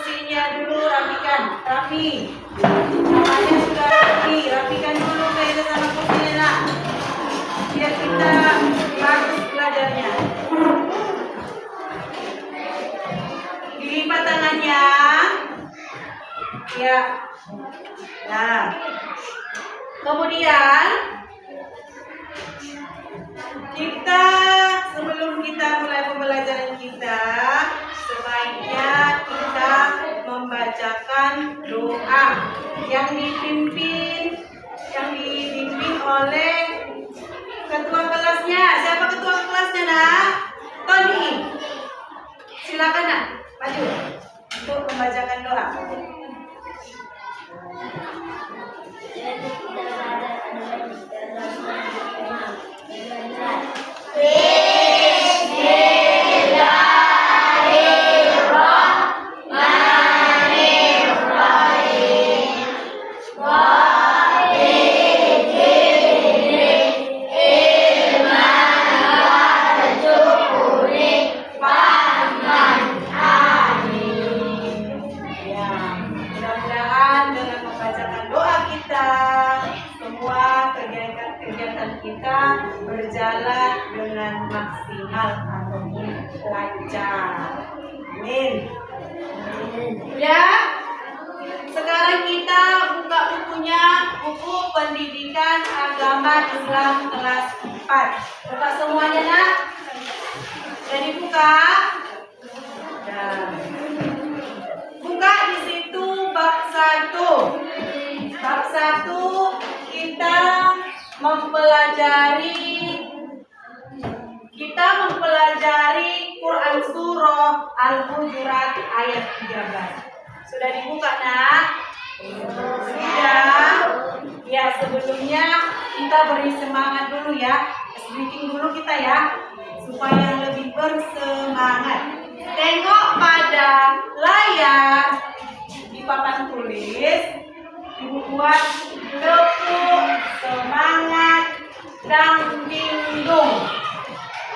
kursinya dulu, rapikan, rapi. Namanya sudah rapi, rapikan dulu meja sama kursinya nak. Biar kita bagus belajarnya. Dilipat tangannya. Ya. Nah. Kemudian sebelum kita mulai pembelajaran kita, sebaiknya kita membacakan doa yang dipimpin oleh ketua kelasnya. Siapa ketua kelasnya, nak? Tony. Silakan, nak, maju untuk membacakan doa. Kita berjalan dengan maksimal atau lancar. Amin. Ya. Sekarang kita buka bukunya, buku pendidikan agama Islam kelas 4. Buka semuanya, nak. Jadi buka. Nah. Buka di situ bab 1. Bab 1 kita mempelajari Quran surah Al-Hujurat ayat 13. Sudah dibuka, nak? Sudah. Ya, sebelumnya kita beri semangat dulu ya. Speaking dulu kita ya, supaya lebih bersemangat. Tengok pada layar di papan tulis. Ibu buat tepuk semangat dang ding dong.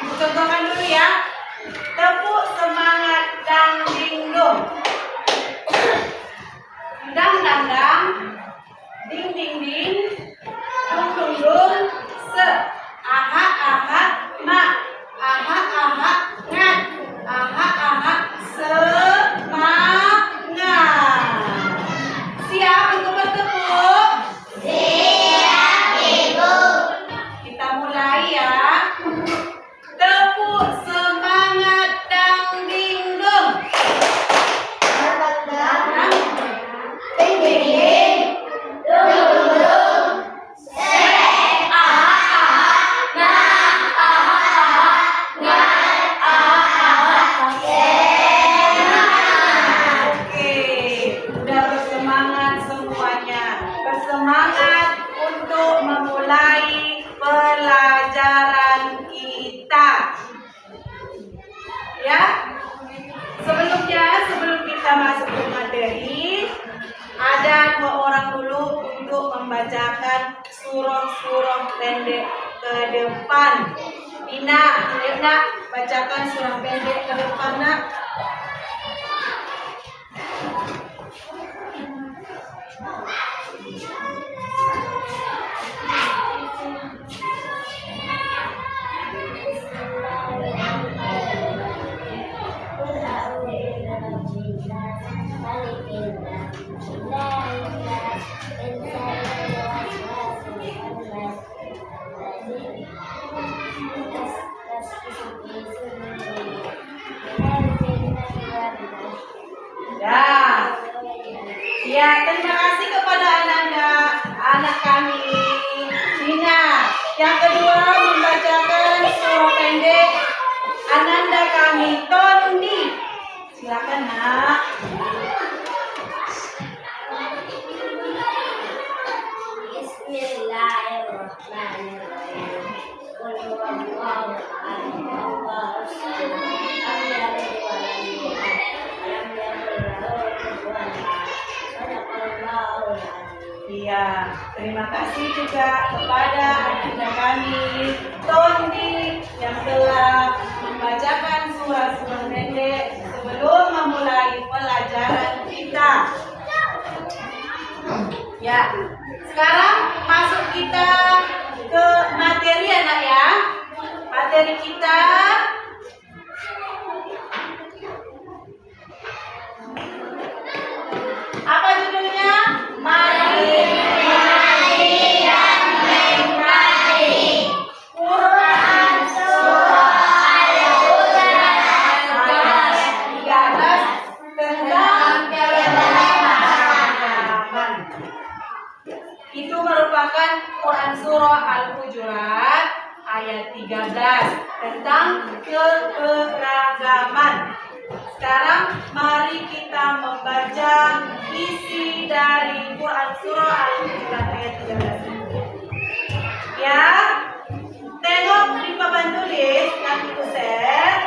Ibu contohkan dulu ya. Tepuk semangat dang ding dong. Dang dang dang, ding ding ding, dung dung dung, se, aha aha, ma, aha aha, ngat, aha aha, semangat. Siap untuk bertepuk? Siap, Ibu. Kita mulai ya. Tepuk semangat dang ding dong. Ding ding ding, dung dung dung, se, aha aha, ma, aha aha, ngat, aha aha, semangat. Oke, udah bersemangat semuanya. Bersemangat untuk memulai pelajaran kita. Ya. Sebelum kita masuk ke materi, ada 2 orang dulu untuk membacakan surah-surah pendek ke depan. Nina, bacakan surah pendek ke depan, nak. Ya, terima kasih kepada anak kami, Nina. Yang kedua membacakan surah pendek Ananda kami, Tondi. Silakan, nak. Bismillahirrahmanirrahim. Iya, terima kasih juga kepada anak kami, Tondi, yang telah membacakan surah-surah pendek sebelum memulai pelajaran kita. Ya, sekarang masuk kita ke materi anak ya. Materi kita apa judulnya? Mari yang menikmati Quran Surah Al-Hujurat ayat 13 tentang keberagaman. Itu merupakan Quran Surah Al-Hujurat ayat 13 tentang keberagaman. Sekarang mari kita membaca isi dari Quran Surah Al-Hujurat ayat 13. Ya, tengok di papan tulis yang ibu share.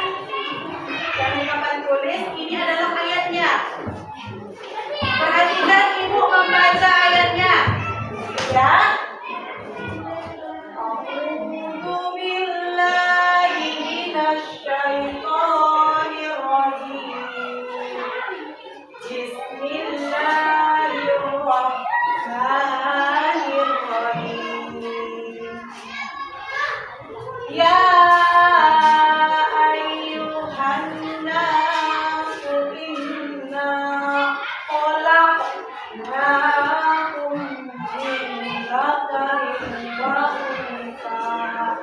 Yang di papan tulis ini adalah ayatnya. Perhatikan ibu membaca ayatnya. Ya. A'udzu billahi minasy syaithanir rajim. Bismillahirrahmanirrahim. Ya ayyuhan nasu inna khalaqnakum min dzakarin wa untha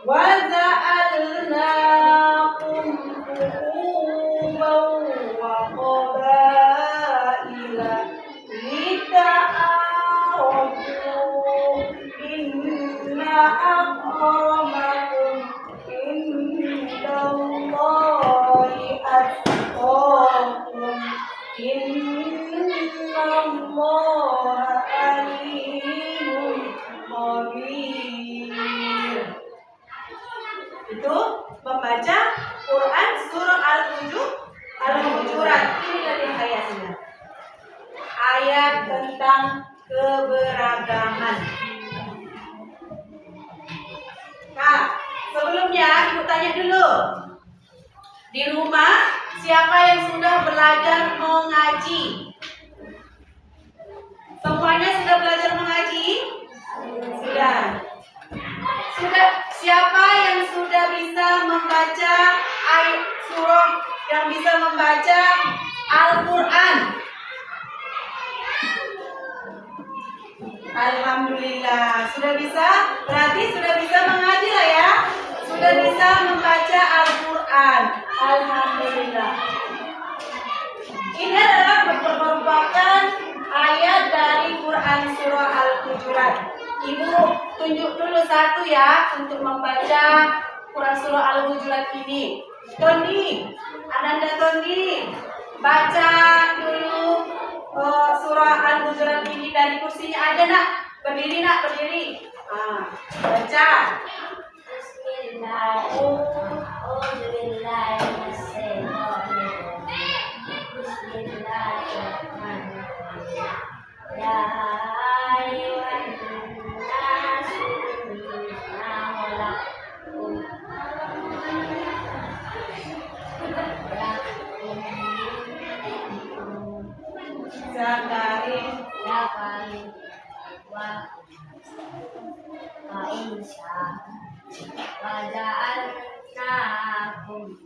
wa ja'alnakum shu'uban wa qabaila lita'arafu inna akramakum indallahi atqakum innallaha alimun khabir. Itu membaca Quran Surah Al-Hujurat. Ini tadi ayatnya. Ayat tentang keberagaman. Nah, sebelumnya ibu tanya dulu. Di rumah siapa yang sudah belajar mengaji? Semuanya sudah belajar mengaji? Sudah. Siapa yang sudah bisa membaca ayat surah, yang bisa membaca Al-Quran? Alhamdulillah, sudah bisa. Berarti sudah bisa mengaji lah ya. Sudah bisa membaca Al-Quran. Alhamdulillah. Ini adalah merupakan ayat dari Quran Surah Al-Hujurat. Ibu tunjuk dulu satu ya untuk membaca Quran Surah Al-Hujurat ini. Tony, Ananda Tony, baca dulu Surah Al-Hujurat ini dari kursinya aja nak. Berdiri nak, berdiri. Baca. Bismillahirrahmanirrahim. Ya ayyuhan nasu inna khalaqnakum Zakarin wa insya wa ja'alnakum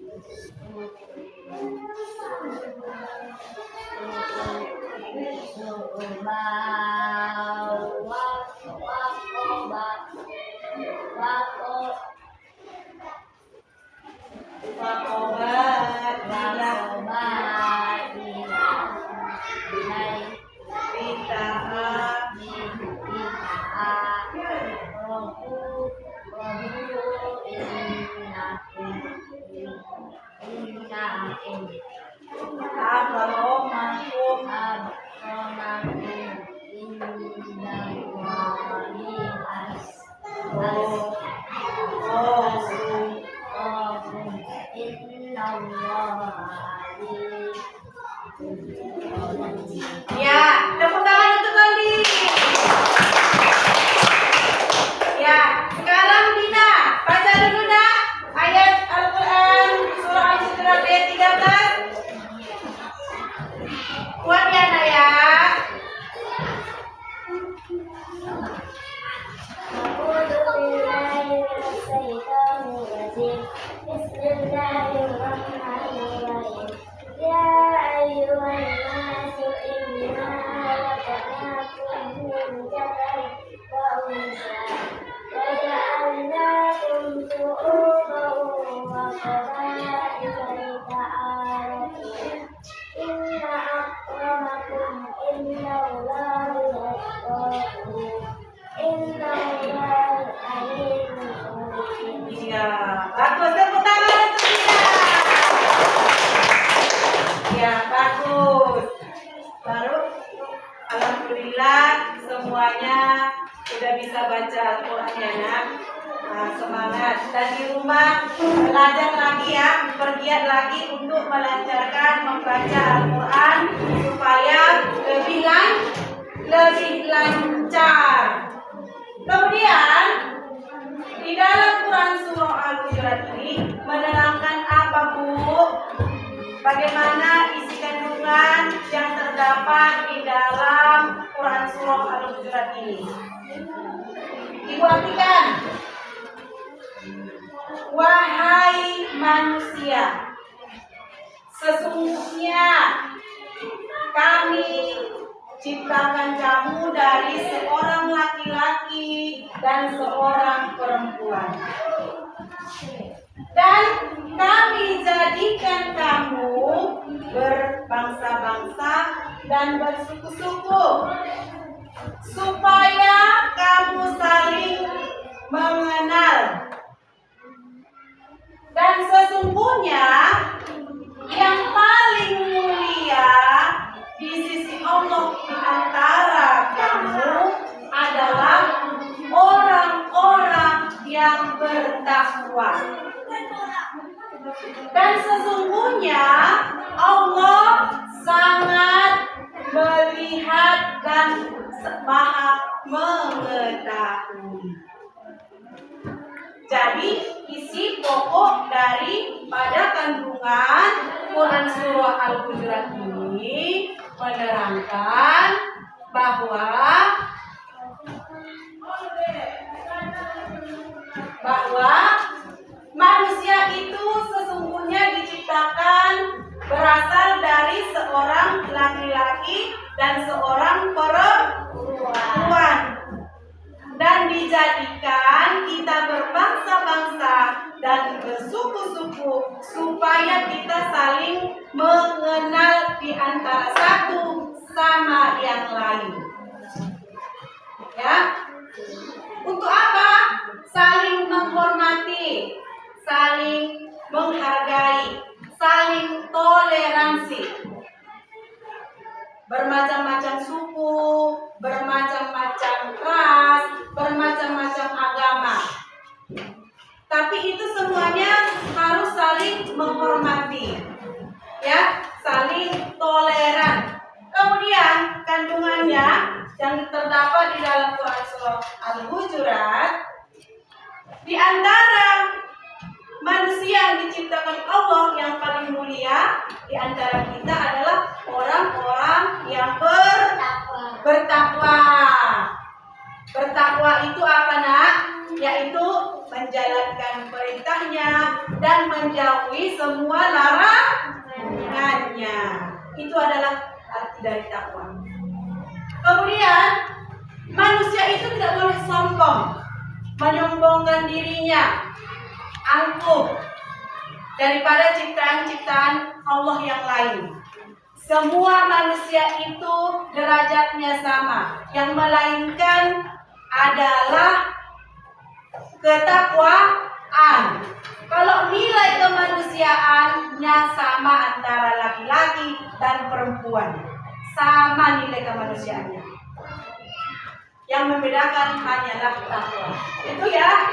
Ya, tepuk tangan untuk Tony. Ya, sekarang Dina, baca dulu nak ayat Al-Quran Surah Al-Hujurat ayat 13. Ya, bagus. Baru alhamdulillah semuanya sudah bisa baca Al-Quran ya nak. Nah, semangat. Dan di rumah belajar lagi ya, bergiat lagi untuk melancarkan membaca Al-Quran supaya lebih lancar. Kemudian di dalam Quran surah Al-Hujurat ini menerangkan apa Bu? Bagaimana isi kandungan yang terdapat di dalam Quran surah Al-Hujurat ini? Ibu artikan. Wahai manusia, sesungguhnya kami ciptakan kamu dari seorang laki-laki dan seorang perempuan. Dan kami jadikan kamu berbangsa-bangsa dan bersuku-suku supaya kamu saling mengenal. Dan sesungguhnya yang paling mulia di sisi Allah di antara kamu adalah orang-orang yang bertakwa. Dan sesungguhnya Allah sangat melihat dan maha mengetahui. Jadi isi pokok daripada kandungan Quran surah Al-Hujurat ini menerangkan bahwa manusia itu sesungguhnya diciptakan berasal dari seorang laki-laki dan seorang perempuan, dan dijadikan kita berbangsa-bangsa dan bersuku-suku supaya kita saling mengenal di antara satu sama yang lain. Ya, untuk apa? Saling menghormati, saling menghargai, saling toleransi. Bermacam-macam suku, bermacam-macam ras, bermacam-macam agama. Tapi itu semuanya harus saling menghormati. Ya, saling toleran. Kemudian kandungannya yang terdapat di dalam Quran surah Al-Hujurat, di antara manusia yang diciptakan Allah yang paling mulia di antara kita adalah orang-orang yang bertakwa. Bertakwa itu apa nak? Yaitu menjalankan perintahnya dan menjauhi semua larangannya. Itu adalah arti dari takwa. Kemudian manusia itu tidak boleh sombong, menyombongkan dirinya, angkuh daripada ciptaan-ciptaan Allah yang lain. Semua manusia itu derajatnya sama, yang melainkan adalah ketakwaan. Kalau nilai kemanusiaannya sama antara laki-laki dan perempuan, sama nilai kemanusiaannya. Yang membedakan hanyalah takwa. Itu ya.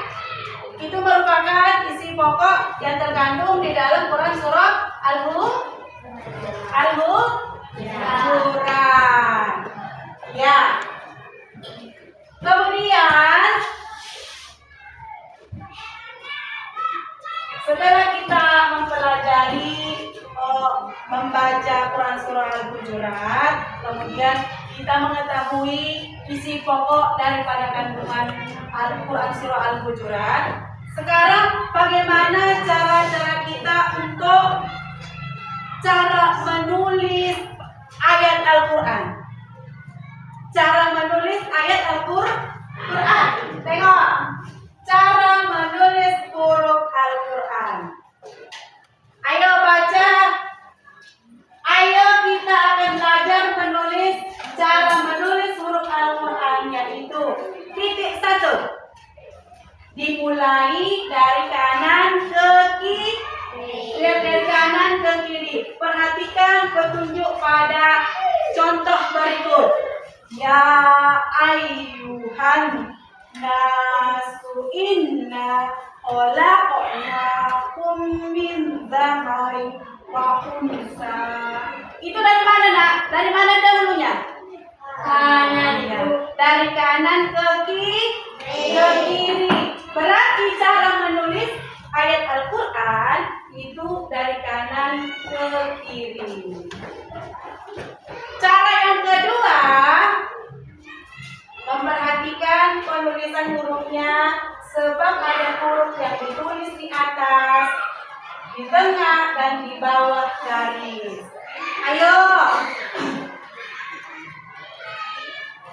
Itu merupakan isi pokok yang terkandung di dalam Quran surah Al-Hujurat. Ya. Kemudian setelah kita mempelajari membaca Quran surah Al-Hujurat, kemudian kita mengetahui isi pokok daripada kandungan Al-Quran surah Al-Hujurat. Sekarang bagaimana cara-cara kita untuk cara menulis ayat Al-Quran? Cara menulis ayat Al-Quran. Tengok. Cara menulis huruf Al-Quran. Ayo baca. Ayo kita akan belajar menulis cara menulis huruf Al-Quran, yaitu titik 1. Dimulai dari kanan ke kiri. Dari kanan ke kiri. Perhatikan. Perhatikan petunjuk pada contoh berikut. Ya ayyuhan nasu inna khalaqnakum min dzakarin wa unsa. Itu dari mana, Nak? Dari mana dahulunya? Kanan. Ya. Dari kanan ke kiri. Berarti cara menulis ayat Al-Quran itu dari kanan ke kiri. Cara yang kedua, memperhatikan penulisan hurufnya, sebab ada huruf yang ditulis di atas, di tengah, dan di bawah garis. Ayo,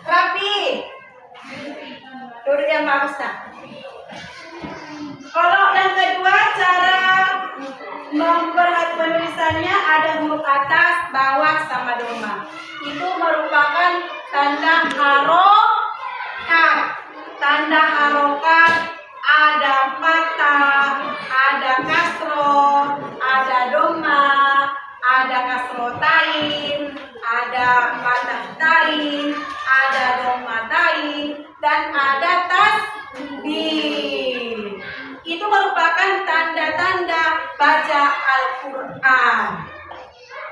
rapi, duduk yang bagus, Nak. Kalau yang kedua, cara memperhatikan penulisannya ada huruf atas, bawah, sama doma. Itu merupakan tanda harokat. Tanda harokat ada fathah, ada kasroh, ada doma, ada kasrotain, ada fathahtain, ada domatain, dan ada tasdid. Itu merupakan tanda-tanda baca Al-Quran.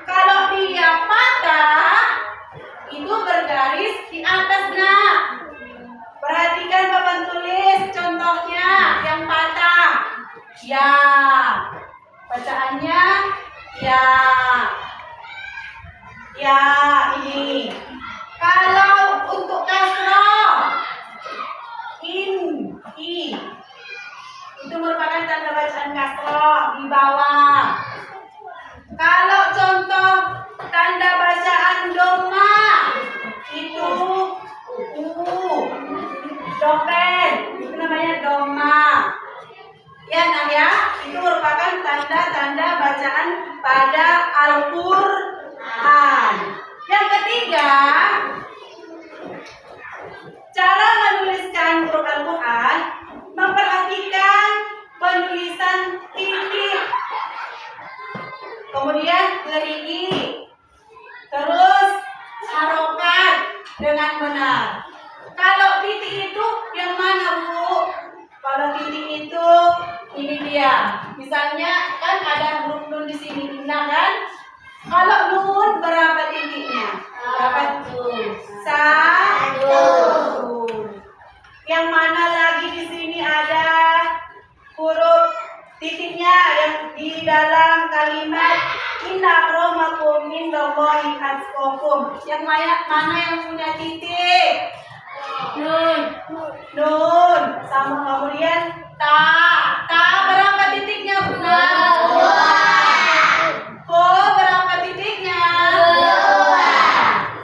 Kalau dia patah, itu bergaris di atasnya. Perhatikan papan tulis contohnya yang patah. Ya, bacaannya ya. Ya, ini. Kalau untuk kasroh, i. Itu merupakan tanda bacaan kasroh di bawah. Kalau contoh tanda bacaan doma, itu dopen, itu namanya doma. Ya, nah ya, itu merupakan tanda-tanda bacaan pada Al-Quran. Yang ketiga, cara menuliskan huruf Al-Quran, memperhatikan penulisan titik, kemudian gerigi, terus harokat dengan benar. Kalau titik itu yang mana, Bu? Kalau titik itu ini dia. Misalnya kan ada huruf nun di sini, inna kan? Kalau nun berapa titiknya? Berapa tuh? Satu. Yang mana lagi di sini ada huruf titiknya yang di dalam kalimat inna akramakum indallahi atqakum. Yang mana yang punya titik? Nun. Sama kemudian ta berapa titiknya, Bunda? Ko berapa titiknya?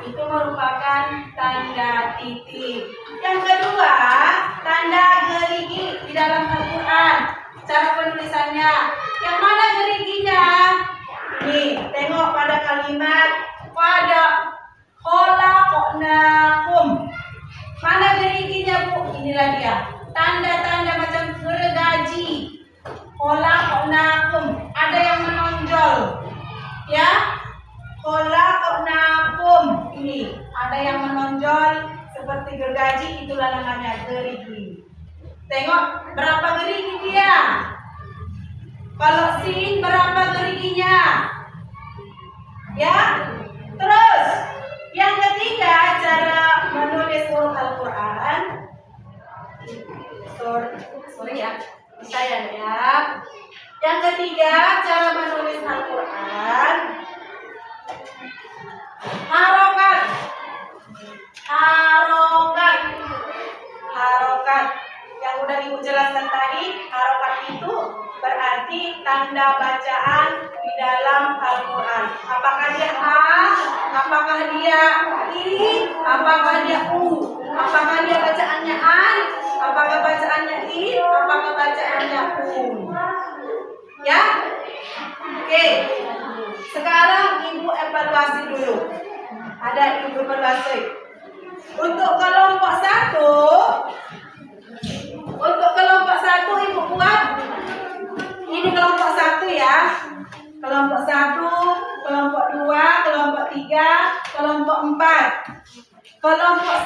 Itu merupakan tanda titik. Yang kedua, tanda gerigi di dalam Al-Quran. Cara penulisannya, yang mana geriginya? Nih, tengok pada kalimat pada khalaqnakum. Mana geriginya, Bu? Inilah dia. Tanda-tanda macam gergaji. Khalaqnakum. Ada yang menonjol. Ya. Khalaqnakum. Ini ada yang menonjol seperti gergaji, itulah namanya gerigi. Tengok berapa gerigi dia. Kalau sin berapa geriginya? Ya. Terus yang ketiga, cara menulis huruf Al-Quran. Sorry ya, saya ya. Yang ketiga, cara menulis Al-Quran. Harokat. Yang udah Ibu jelaskan tadi, harokat itu berarti tanda bacaan di dalam Al-Quran. Apakah dia A, apakah dia I, apakah dia U, apakah dia bacaannya An, apakah bacaannya I, apakah bacaannya U. Ya? Oke. Sekarang Ibu evaluasi dulu. Ada Ibu evaluasi. Untuk kelompok satu Ibu buat. Ini kelompok satu ya. Kelompok satu kelompok 2, kelompok 3, kelompok 4. Kelompok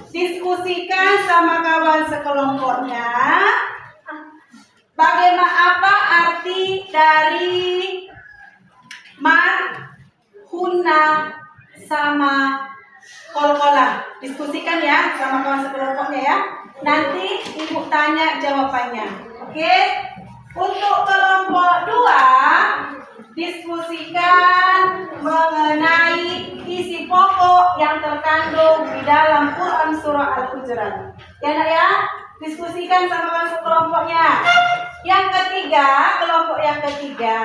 1 diskusikan sama kawan sekelompoknya. Bagaimana apa arti dari huna sama kol-kola? Diskusikan ya sama kawan sekelompoknya ya. Nanti ibu tanya jawabannya. Oke? Untuk kelompok 2 diskusikan mengenai isi pokok yang terkandung di dalam Quran surah Al-Hujurat. Ya nak ya? Diskusikan sama kawan sekelompoknya. Yang ketiga, kelompok yang ketiga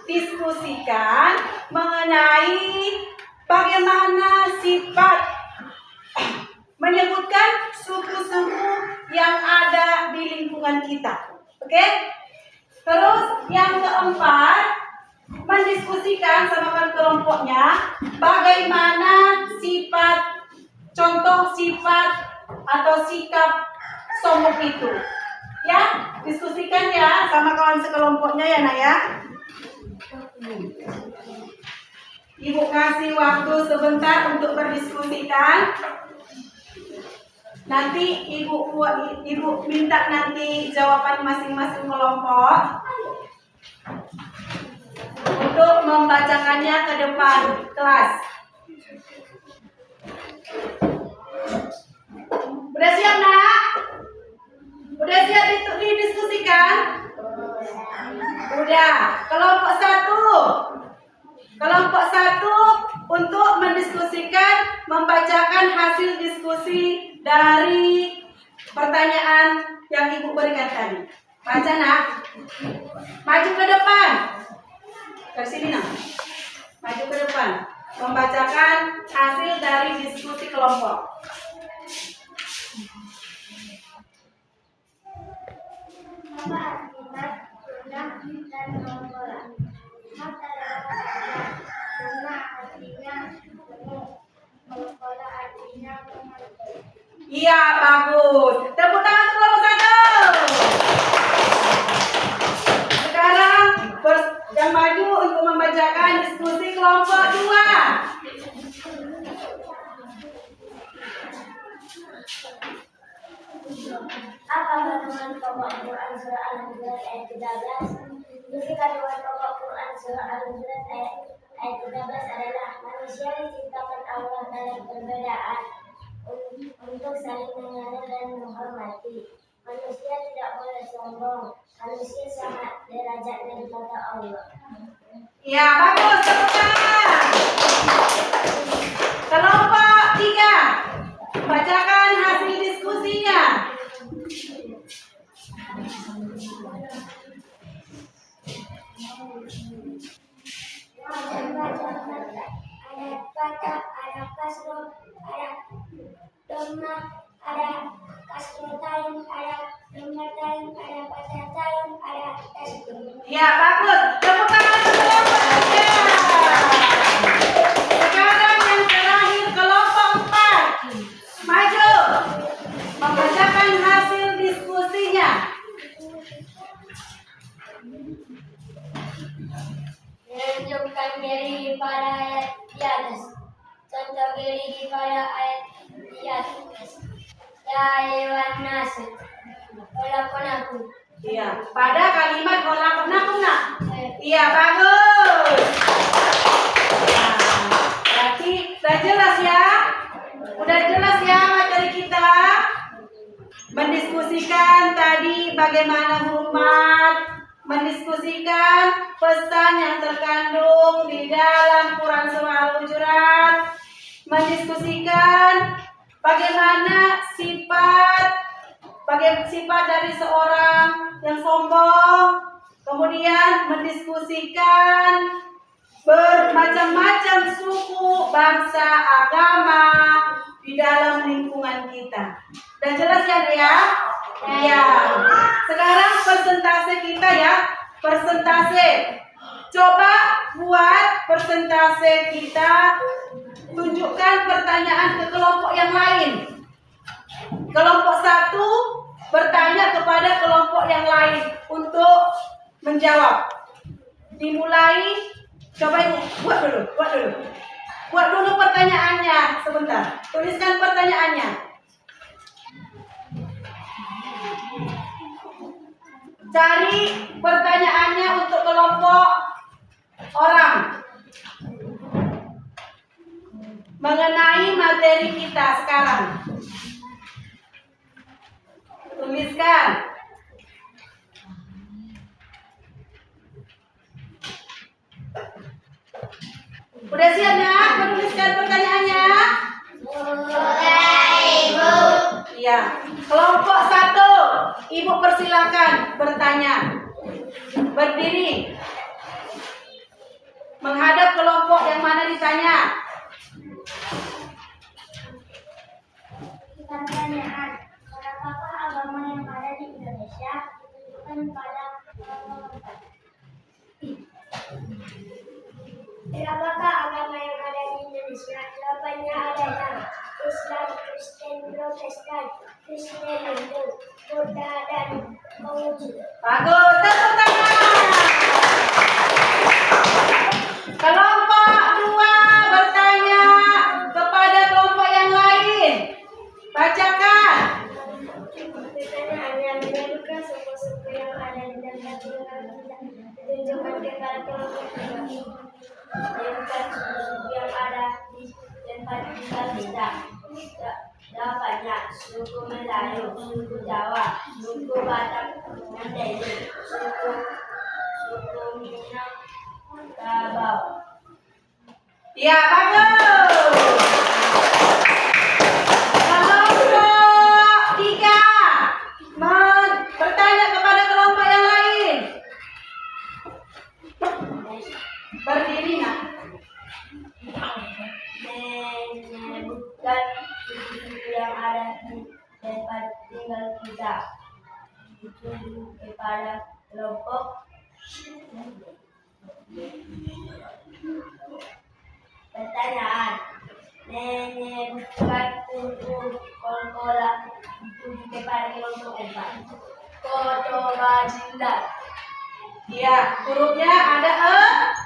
diskusikan mengenai bagaimana sifat menyebutkan suku-suku yang ada di lingkungan kita. Oke? Terus yang keempat, mendiskusikan sama kelompoknya bagaimana sifat, contoh sifat atau sikap sombong itu. Ya, diskusikan ya sama kawan sekelompoknya ya nak ya. Ibu kasih waktu sebentar untuk berdiskusikan. Nanti ibu minta nanti jawaban masing-masing kelompok untuk membacakannya ke depan kelas. Udah siap nak? Udah siap didiskusikan? Udah. Kelompok 1 untuk mendiskusikan, membacakan hasil diskusi dari pertanyaan yang ibu berikan tadi. Baca nak. Maju ke depan. Ke sini nak. Maju ke depan. Membacakan hasil dari diskusi kelompok. Apa artinya guna dan kol-kola? Maka guna artinya penuh, kol-kola artinya mengatur. Iya, bagus. Tepuk tangan untuk kelompok 1. Sekarang yang maju untuk membacakan diskusi kelompok 2. Apa kandungan pokok Quran surah Al-Hujurat ayat 13? Isi kandungan pokok Quran surah Al-Hujurat ayat 13 adalah manusia diciptakan Allah dalam perbedaan untuk saling mengenal dan menghormati. Manusia tidak boleh sombong. Manusia sama derajatnya di mata Allah. Ya, bagus. Tepuk tangan. Kelompok 3. Bacakan hasil diskusinya. Ada fatah, ada kasroh, ada dhamma, ada kasrotain, ada dhammatain, ada fathatain, ada tasbih. Ya, bagus. Tepuk tangan untuk kelompok 3. Sekarang yang terakhir kelompok 4. Maju. Membacakan hasil diskusinya. Menunjukkan diri pada ayat di atas. Contoh diri pada ayat di atas. Ya ayyuhan nas, khalaqnakum. Iya, pada kalimat khalaqnakum nak. Iya, bagus. Nah, berarti sudah jelas ya? Udah jelas ya materi kita? Mendiskusikan tadi bagaimana hormat, mendiskusikan pesan yang terkandung di dalam Quran surah Al-Hujurat, mendiskusikan bagaimana sifat dari seorang yang sombong, kemudian mendiskusikan bermacam-macam suku, bangsa, agama di dalam lingkungan kita. Udah jelas ya, ya? Ya. Sekarang persentase kita ya, persentase. Coba buat persentase kita, tunjukkan pertanyaan ke kelompok yang lain. Kelompok 1 bertanya kepada kelompok yang lain untuk menjawab. Dimulai Coba ibu buat dulu. Buat dulu pertanyaannya sebentar. Tuliskan pertanyaannya. Cari pertanyaannya untuk kelompok orang mengenai materi kita sekarang. Tuliskan. Udah siap nak menuliskan pertanyaannya? Sudah, Ibu. Iya. Kelompok 1, Ibu persilakan bertanya. Berdiri. Menghadap kelompok yang mana ditanya. Pertanyaan, berapakah agama yang ada di Indonesia? Ditentukan pada nomor 4. Berapakah agama yang ada di Indonesia? Jawabannya adalah Islam, Kristen, Protestan, Kristen, Hindu, Buddha, dan Konghucu. Bagus, tepuk tangan. Kelompok 2 bertanya kepada kelompok yang lain. Bacakan. Pertanyaannya, menurutkan suku-suku yang ada di negara kita ditunjukkan kepada kelompok kedua. Menunjukkan suku-suku yang ada di tempat tinggal kita. Jawabannya, suku Melayu, suku Jawa, suku Batak, Mandailing, suku Minangkabau. Ya, bagus. Kelompok 3 bertanya kepada kelompok yang lain. Berdiri nak. Menyebutkan suku-suku yang ada di tempat tinggal kita. Ditunjuk kepada kelompok. Pertanyaan, menyebutkan suku Kongkola. Ditunjuk kepada kelompok 4. Kotoba Jindak. Ya, hurufnya ada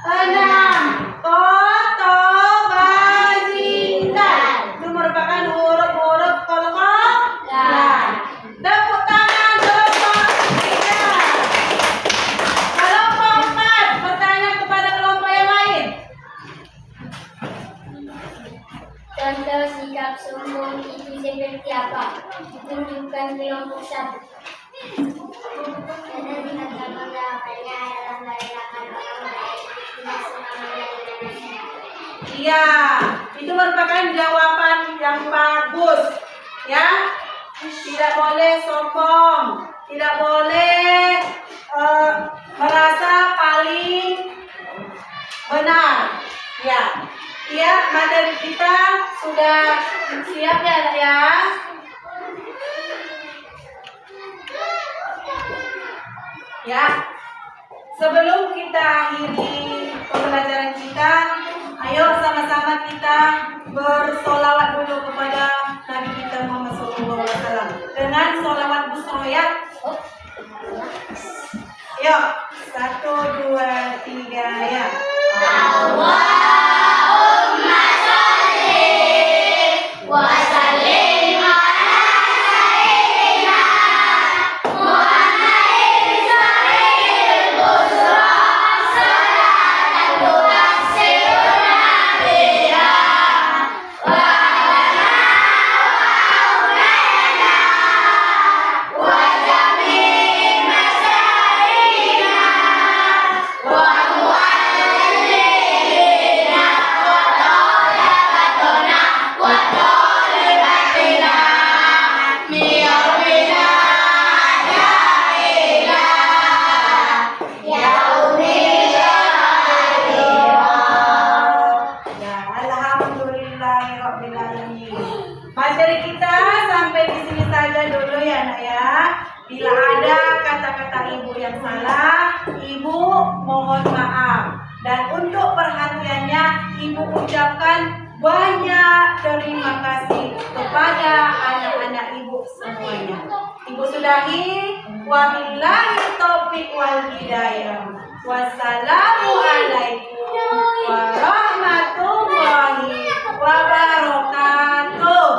6. Koto bajingan. Itu merupakan huruf-huruf kelompok. Tepuk tangan kelompok 3. Kelompok 4 bertanya kepada kelompok yang lain. Contoh sikap sombong itu seperti apa? Ditunjukkan kelompok 1. Karena dikatakan jawabannya adalah merelakan orang lain tidak selamanya Indonesia. Iya, itu merupakan jawaban yang bagus. Ya, tidak boleh sombong, tidak boleh merasa paling benar. Ya, ya, materi kita sudah siap ya, anak ya. Ya, sebelum kita akhiri pembelajaran kita, ayo sama-sama kita bersolawat dulu kepada Nabi kita Muhammad SAW dengan solawat busroyat. Yuk, 1, 2, 3 ya. Allahumma sholli wa sallim ala sayyidina Muhammadin sahibul busra salatan tubassiruna biha wa lana wa aulana wa jami'i masyayina wa muallimina wa talabatuna wa talibatina miyawina ila yaumil akhirah. Ya, alhamdulillahirabbil alamin. Materi kita sampai di sini saja dulu ya, Nak ya. Bila ada kata-kata ibu yang salah, ibu mohon maaf. Dan untuk perhatiannya, ibu ucapkan banyak terima kasih kepada anak-anak ibu semuanya. Ibu sudahi. Wabillahi taufiq wal hidayah. Wassalamualaikum warahmatullahi wabarakatuh.